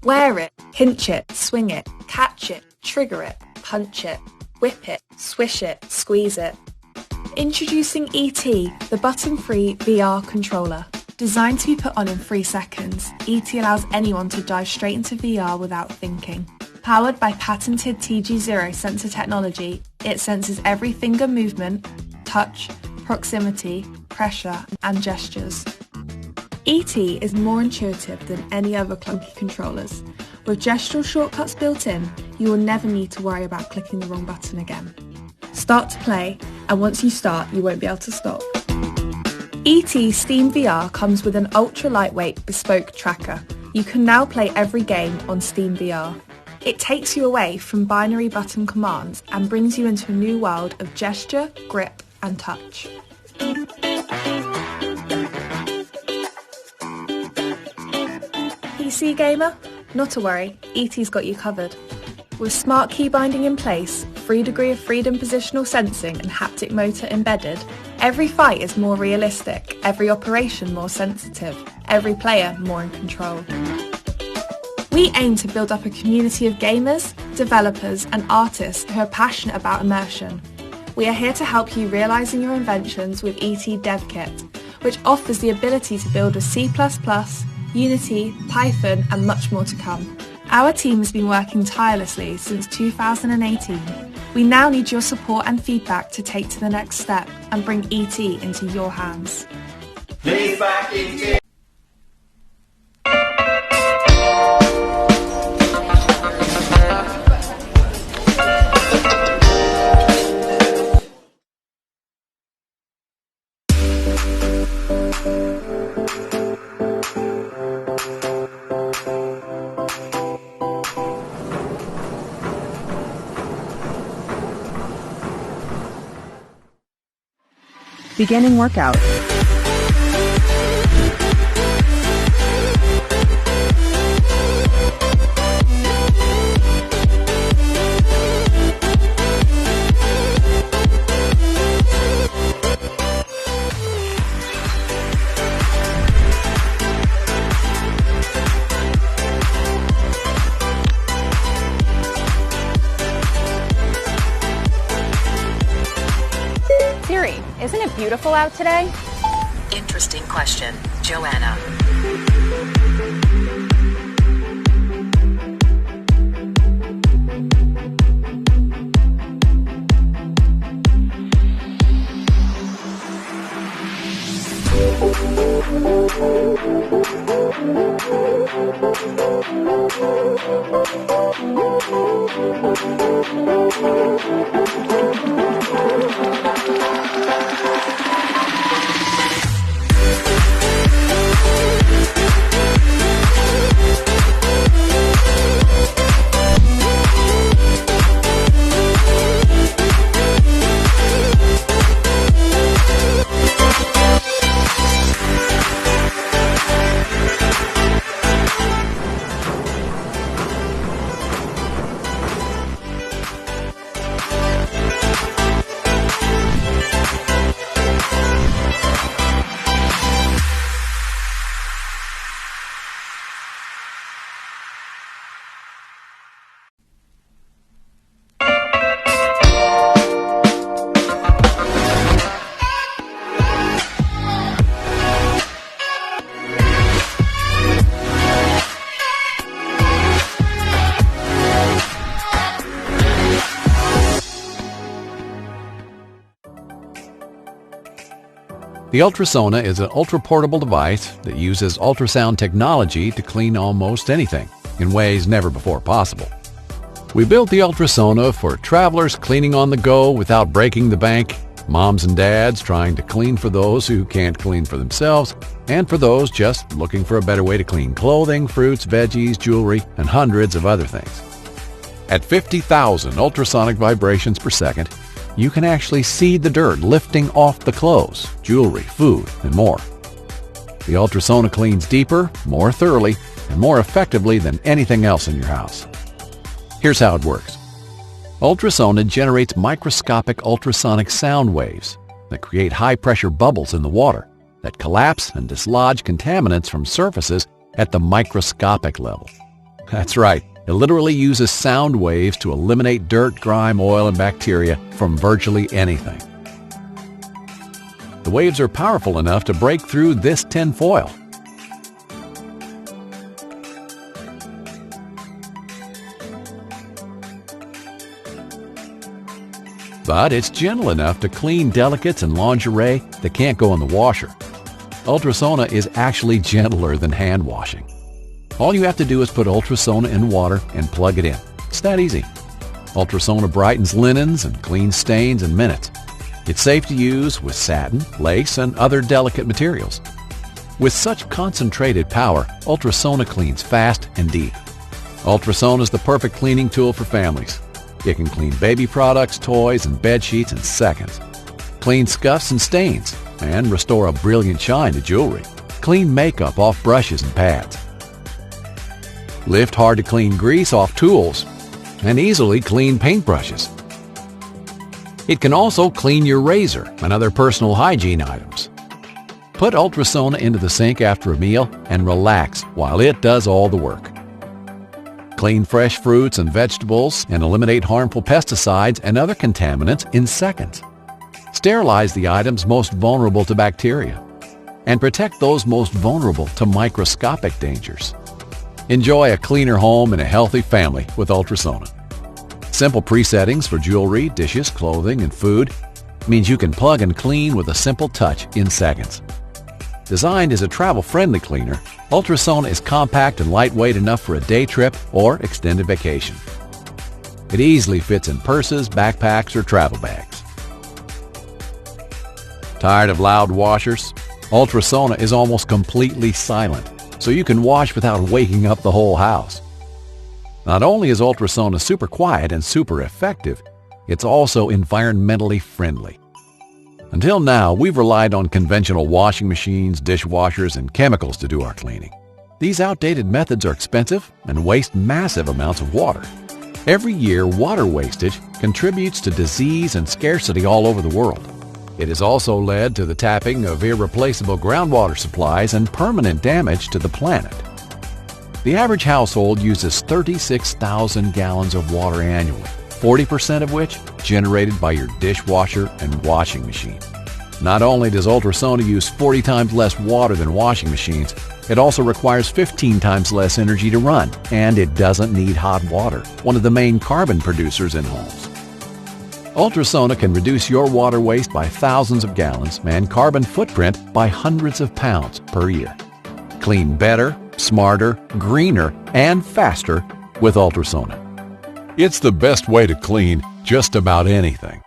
Wear it, pinch it, swing it, catch it, trigger it, punch it, whip it, swish it, squeeze it. Introducing ET, the button-free VR controller. Designed to be put on in 3 seconds, ET allows anyone to dive straight into VR without thinking. Powered by patented TG0 sensor technology, it senses every finger movement, touch, proximity, pressure, and gestures. ET is more intuitive than any other clunky controllers. With gestural shortcuts built in, you will never need to worry about clicking the wrong button again. Start to play, and once you start, you won't be able to stop. ET Steam VR comes with an ultra-lightweight bespoke tracker. You can now play every game on Steam VR. It takes you away from binary button commands and brings you into a new world of gesture, grip, and touch. PC gamer? Not to worry, ET's got you covered. With smart key binding in place, 3 degree of freedom positional sensing and haptic motor embedded, every fight is more realistic, every operation more sensitive, every player more in control. We aim to build up a community of gamers, developers and artists who are passionate about immersion. We are here to help you realising your inventions with ET Dev Kit, which offers the ability to build with C++, Unity, Python and much more to come. Our team has been working tirelessly since 2018. We now need your support and feedback to take to the next step and bring ET into your hands. Please back ET! Beginning workout. Siri, isn't it beautiful out today? Interesting question, Joanna. The Ultrasona is an ultra-portable device that uses ultrasound technology to clean almost anything in ways never before possible. We built the Ultrasona for travelers cleaning on the go without breaking the bank, moms and dads trying to clean for those who can't clean for themselves, and for those just looking for a better way to clean clothing, fruits, veggies, jewelry, and hundreds of other things. At 50,000 ultrasonic vibrations per second, you can actually see the dirt lifting off the clothes, jewelry, food, and more. The Ultrasona cleans deeper, more thoroughly, and more effectively than anything else in your house. Here's how it works. Ultrasona generates microscopic ultrasonic sound waves that create high-pressure bubbles in the water that collapse and dislodge contaminants from surfaces at the microscopic level. That's right. It literally uses sound waves to eliminate dirt, grime, oil, and bacteria from virtually anything. The waves are powerful enough to break through this tin foil. But it's gentle enough to clean delicates and lingerie that can't go in the washer. Ultrasona is actually gentler than hand washing. All you have to do is put Ultrasona in water and plug it in. It's that easy. Ultrasona brightens linens and cleans stains in minutes. It's safe to use with satin, lace, and other delicate materials. With such concentrated power, Ultrasona cleans fast and deep. Ultrasona is the perfect cleaning tool for families. It can clean baby products, toys, and bed sheets in seconds. Clean scuffs and stains, and restore a brilliant shine to jewelry. Clean makeup off brushes and pads. Lift hard-to-clean grease off tools, and easily clean paintbrushes. It can also clean your razor and other personal hygiene items. Put Ultrasona into the sink after a meal and relax while it does all the work. Clean fresh fruits and vegetables and eliminate harmful pesticides and other contaminants in seconds. Sterilize the items most vulnerable to bacteria and protect those most vulnerable to microscopic dangers. Enjoy a cleaner home and a healthy family with Ultrasona. Simple presettings for jewelry, dishes, clothing, and food means you can plug and clean with a simple touch in seconds. Designed as a travel-friendly cleaner, Ultrasona is compact and lightweight enough for a day trip or extended vacation. It easily fits in purses, backpacks, or travel bags. Tired of loud washers? Ultrasona is almost completely silent, so you can wash without waking up the whole house. Not only is Ultrasona super quiet and super effective, it's also environmentally friendly. Until now, we've relied on conventional washing machines, dishwashers, and chemicals to do our cleaning. These outdated methods are expensive and waste massive amounts of water. Every year, water wastage contributes to disease and scarcity all over the world. It has also led to the tapping of irreplaceable groundwater supplies and permanent damage to the planet. The average household uses 36,000 gallons of water annually, 40% of which generated by your dishwasher and washing machine. Not only does Ultrasona use 40 times less water than washing machines, it also requires 15 times less energy to run, and it doesn't need hot water, one of the main carbon producers in homes. Ultrasona can reduce your water waste by thousands of gallons and carbon footprint by hundreds of pounds per year. Clean better, smarter, greener, and faster with Ultrasona. It's the best way to clean just about anything.